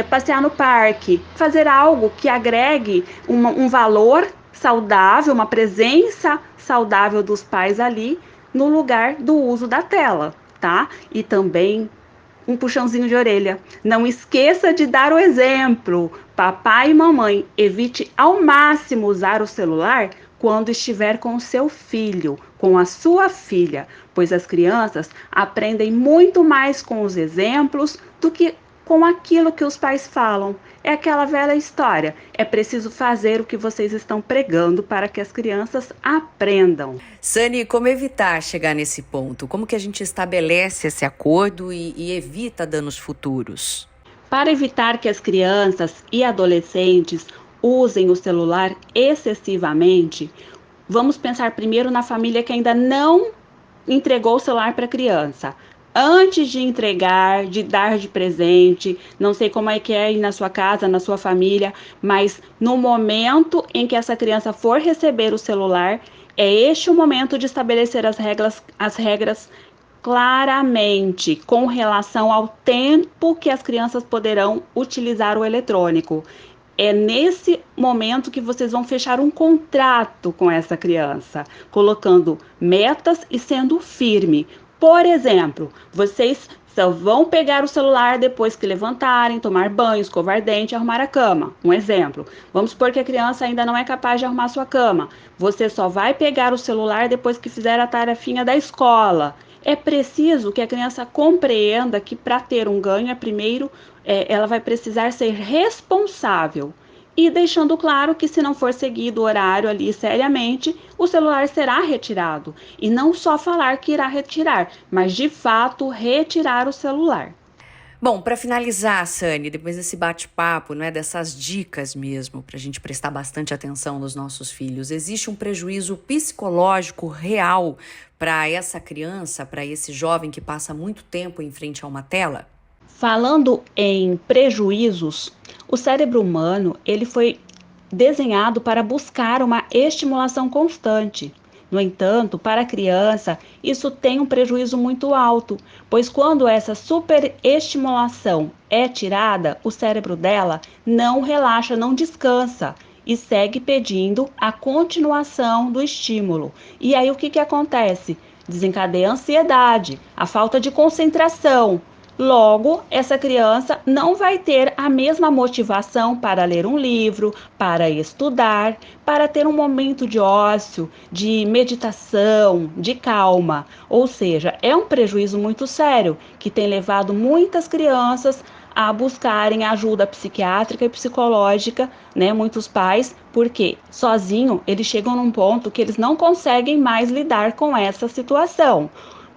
passear no parque, fazer algo que agregue um valor saudável, uma presença saudável dos pais ali no lugar do uso da tela, tá? E também um puxãozinho de orelha. Não esqueça de dar o exemplo. Papai e mamãe, evite ao máximo usar o celular quando estiver com o seu filho, com a sua filha, pois as crianças aprendem muito mais com os exemplos do que com aquilo que os pais falam. É aquela velha história. É preciso fazer o que vocês estão pregando para que as crianças aprendam. Sani, como evitar chegar nesse ponto? Como que a gente estabelece esse acordo e evita danos futuros? Para evitar que as crianças e adolescentes usem o celular excessivamente, vamos pensar primeiro na família que ainda não entregou o celular para a criança. Antes de entregar, de dar de presente, não sei como é que é aí na sua casa, na sua família, mas no momento em que essa criança for receber o celular, é este o momento de estabelecer as regras claramente com relação ao tempo que as crianças poderão utilizar o eletrônico. É nesse momento que vocês vão fechar um contrato com essa criança, colocando metas e sendo firme. Por exemplo, vocês Só vão pegar o celular depois que levantarem, tomar banho, escovar dente e arrumar a cama. Um exemplo. Vamos supor que a criança ainda não é capaz de arrumar sua cama. Você só vai pegar o celular depois que fizer a tarefinha da escola. É preciso que a criança compreenda que para ter um ganho, primeiro, ela vai precisar ser responsável. E deixando claro que se não for seguido o horário ali seriamente, o celular será retirado. E não só falar que irá retirar, mas de fato retirar o celular. Bom, para finalizar, Sani, depois desse bate-papo, né, dessas dicas mesmo, para a gente prestar bastante atenção nos nossos filhos, existe um prejuízo psicológico real para essa criança, para esse jovem que passa muito tempo em frente a uma tela? Falando em prejuízos, o cérebro humano ele foi desenhado para buscar uma estimulação constante. No entanto, para a criança, isso tem um prejuízo muito alto, pois quando essa superestimulação é tirada, o cérebro dela não relaxa, não descansa e segue pedindo a continuação do estímulo. E aí o que acontece? Desencadeia a ansiedade, a falta de concentração. Logo, essa criança não vai ter a mesma motivação para ler um livro, para estudar, para ter um momento de ócio, de meditação, de calma. Ou seja, é um prejuízo muito sério que tem levado muitas crianças a buscarem ajuda psiquiátrica e psicológica, né? Muitos pais, porque sozinho eles chegam num ponto que eles não conseguem mais lidar com essa situação.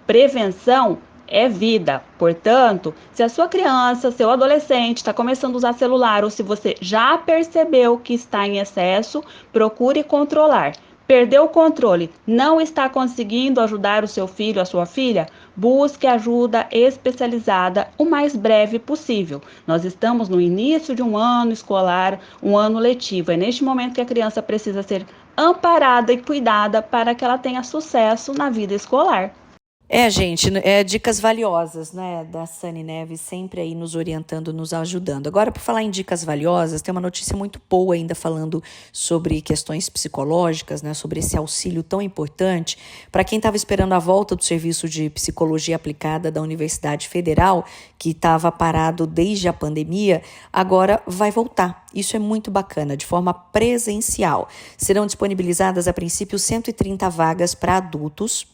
Prevenção é vida. Portanto, se a sua criança, seu adolescente está começando a usar celular ou se você já percebeu que está em excesso, procure controlar. Perdeu o controle, não está conseguindo ajudar o seu filho, a sua filha? Busque ajuda especializada o mais breve possível. Nós estamos no início de um ano escolar, um ano letivo. É neste momento que a criança precisa ser amparada e cuidada para que ela tenha sucesso na vida escolar. Gente, dicas valiosas, né, da Sani Neves, sempre aí nos orientando, nos ajudando. Agora, por falar em dicas valiosas, tem uma notícia muito boa ainda falando sobre questões psicológicas, né, sobre esse auxílio tão importante. Para quem estava esperando a volta do serviço de psicologia aplicada da Universidade Federal, que estava parado desde a pandemia, agora vai voltar. Isso é muito bacana, de forma presencial. Serão disponibilizadas, a princípio, 130 vagas para adultos,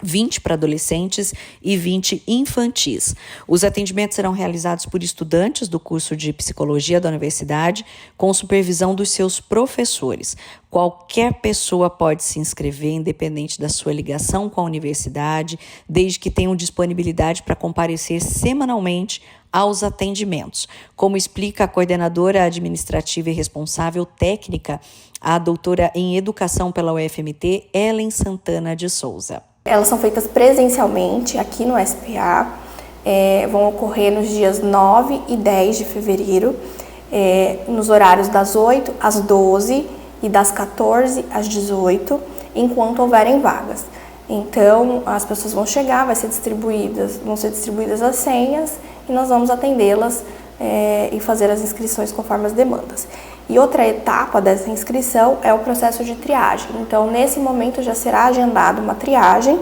20 para adolescentes e 20 infantis. Os atendimentos serão realizados por estudantes do curso de psicologia da universidade, com supervisão dos seus professores. Qualquer pessoa pode se inscrever, independente da sua ligação com a universidade, desde que tenham disponibilidade para comparecer semanalmente aos atendimentos. Como explica a coordenadora administrativa e responsável técnica, a doutora em educação pela UFMT, Ellen Santana de Souza. Elas são feitas presencialmente aqui no SPA, vão ocorrer nos dias 9 e 10 de fevereiro, nos horários das 8 às 12 e das 14 às 18, enquanto houverem vagas. Então, as pessoas vão chegar, vão ser distribuídas as senhas e nós vamos atendê-las e fazer as inscrições conforme as demandas. E outra etapa dessa inscrição é o processo de triagem. Então, nesse momento já será agendada uma triagem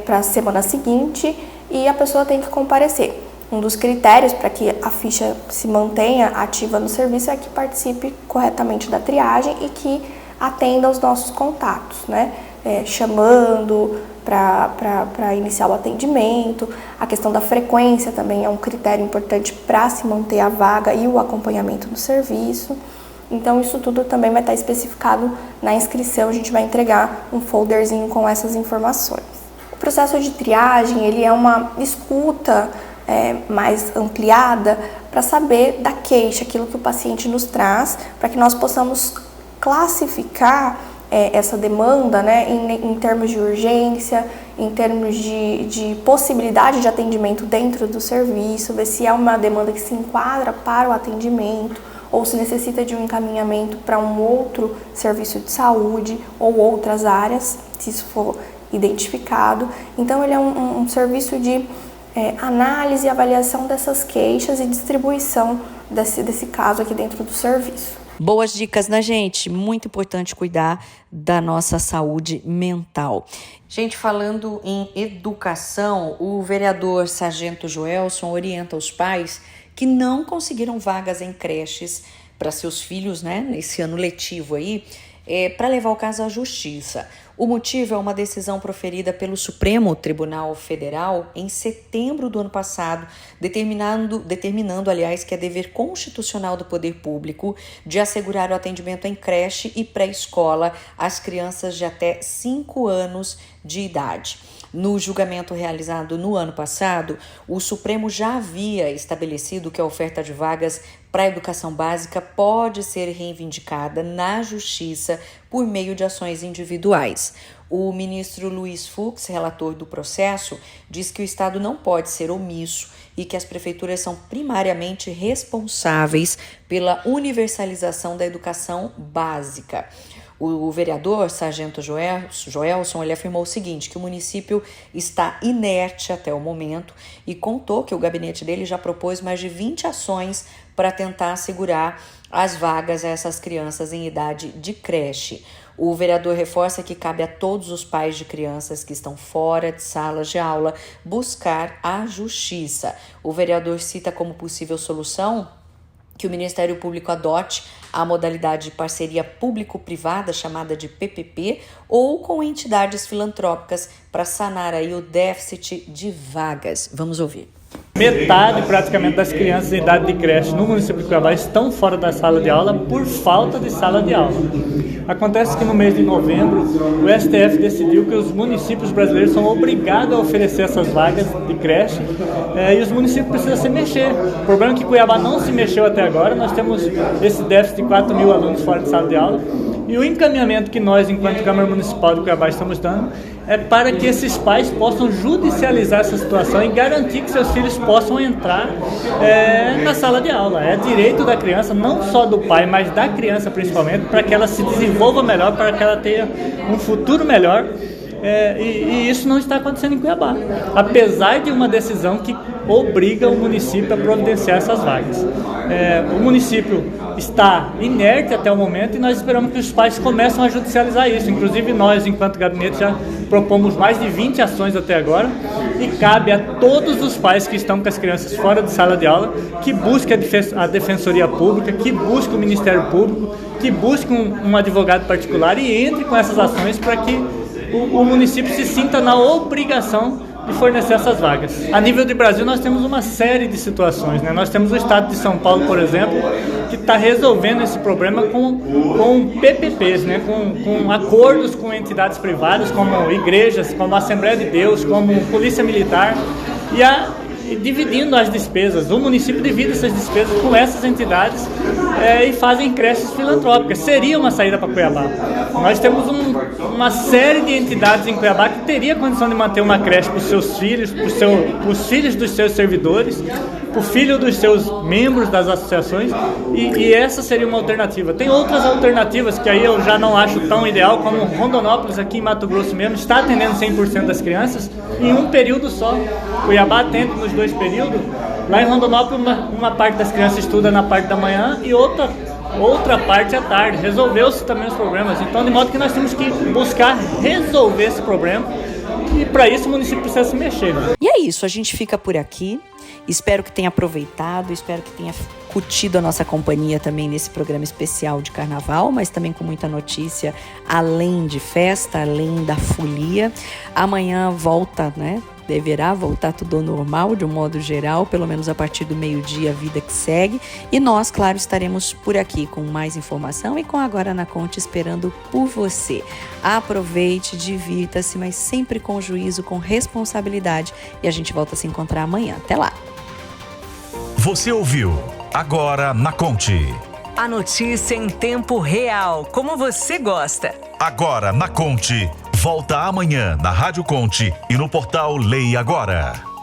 para a semana seguinte e a pessoa tem que comparecer. Um dos critérios para que a ficha se mantenha ativa no serviço é que participe corretamente da triagem e que atenda aos nossos contatos, né? Chamando para iniciar o atendimento. A questão da frequência também é um critério importante para se manter a vaga e o acompanhamento do serviço. Então, isso tudo também vai estar especificado na inscrição. A gente vai entregar um folderzinho com essas informações. O processo de triagem, ele é uma escuta mais ampliada para saber da queixa, aquilo que o paciente nos traz, para que nós possamos classificar essa demanda, né, em termos de urgência, em termos de possibilidade de atendimento dentro do serviço, ver se é uma demanda que se enquadra para o atendimento ou se necessita de um encaminhamento para um outro serviço de saúde ou outras áreas, se isso for identificado. Então, ele é um serviço de análise e avaliação dessas queixas e distribuição desse caso aqui dentro do serviço. Boas dicas, né, gente? Muito importante cuidar da nossa saúde mental. Gente, falando em educação, o vereador Sargento Joelson orienta os pais que não conseguiram vagas em creches para seus filhos, né, nesse ano letivo aí, para levar o caso à justiça. O motivo é uma decisão proferida pelo Supremo Tribunal Federal em setembro do ano passado, determinando, aliás, que é dever constitucional do poder público de assegurar o atendimento em creche e pré-escola às crianças de até 5 anos de idade. No julgamento realizado no ano passado, o Supremo já havia estabelecido que a oferta de vagas para a educação básica pode ser reivindicada na Justiça por meio de ações individuais. O ministro Luiz Fux, relator do processo, diz que o Estado não pode ser omisso e que as prefeituras são primariamente responsáveis pela universalização da educação básica. O vereador Sargento Joelson ele afirmou o seguinte, que o município está inerte até o momento e contou que o gabinete dele já propôs mais de 20 ações para tentar assegurar as vagas a essas crianças em idade de creche. O vereador reforça que cabe a todos os pais de crianças que estão fora de salas de aula buscar a justiça. O vereador cita como possível solução que o Ministério Público adote a modalidade de parceria público-privada, chamada de PPP, ou com entidades filantrópicas para sanar aí o déficit de vagas. Vamos ouvir. Metade praticamente das crianças em idade de creche no município de Cuiabá estão fora da sala de aula por falta de sala de aula. Acontece que no mês de novembro o STF decidiu que os municípios brasileiros são obrigados a oferecer essas vagas de creche e os municípios precisam se mexer. O problema é que Cuiabá não se mexeu até agora, nós temos esse déficit de 4 mil alunos fora de sala de aula e o encaminhamento que nós, enquanto Câmara Municipal de Cuiabá, estamos dando é para que esses pais possam judicializar essa situação e garantir que seus filhos possam entrar na sala de aula. É direito da criança, não só do pai, mas da criança principalmente, para que ela se desenvolva melhor, para que ela tenha um futuro melhor. E isso não está acontecendo em Cuiabá, apesar de uma decisão que obriga o município a providenciar essas vagas. O município está inerte até o momento e nós esperamos que os pais comecem a judicializar isso. Inclusive nós, enquanto gabinete, já propomos mais de 20 ações até agora e cabe a todos os pais que estão com as crianças fora de sala de aula que busquem a Defensoria Pública, que busquem o Ministério Público, que busquem um advogado particular e entre com essas ações para que o município se sinta na obrigação de fornecer essas vagas. A nível de Brasil, nós temos uma série de situações, né? Nós temos o estado de São Paulo, por exemplo, que está resolvendo esse problema com PPPs, né? Com acordos com entidades privadas, como igrejas, como a Assembleia de Deus, como Polícia Militar, e dividindo as despesas. O município divide essas despesas com essas entidades e fazem creches filantrópicas. Seria uma saída para Cuiabá. Nós temos uma série de entidades em Cuiabá que teria condição de manter uma creche para os seus filhos, para os filhos dos seus servidores, para o filho dos seus membros das associações, e essa seria uma alternativa. Tem outras alternativas que aí eu já não acho tão ideal, como Rondonópolis, aqui em Mato Grosso mesmo, está atendendo 100% das crianças em um período só. Cuiabá atende nos 2 períodos. Lá em Rondonópolis, uma parte das crianças estuda na parte da manhã e outra parte à tarde. Resolveu-se também os problemas. Então, de modo que nós temos que buscar resolver esse problema e, para isso, o município precisa se mexer. E é isso, a gente fica por aqui. Espero que tenha aproveitado, espero que tenha curtido a nossa companhia também nesse programa especial de carnaval, mas também com muita notícia, além de festa, além da folia. Amanhã volta, né? Deverá voltar tudo ao normal, de um modo geral, pelo menos a partir do meio-dia, a vida que segue. E nós, claro, estaremos por aqui com mais informação e com Agora na Conte esperando por você. Aproveite, divirta-se, mas sempre com juízo, com responsabilidade. E a gente volta a se encontrar amanhã. Até lá! Você ouviu Agora na Conte. A notícia em tempo real, como você gosta. Agora na Conte. Volta amanhã na Rádio Conte e no portal Leia Agora.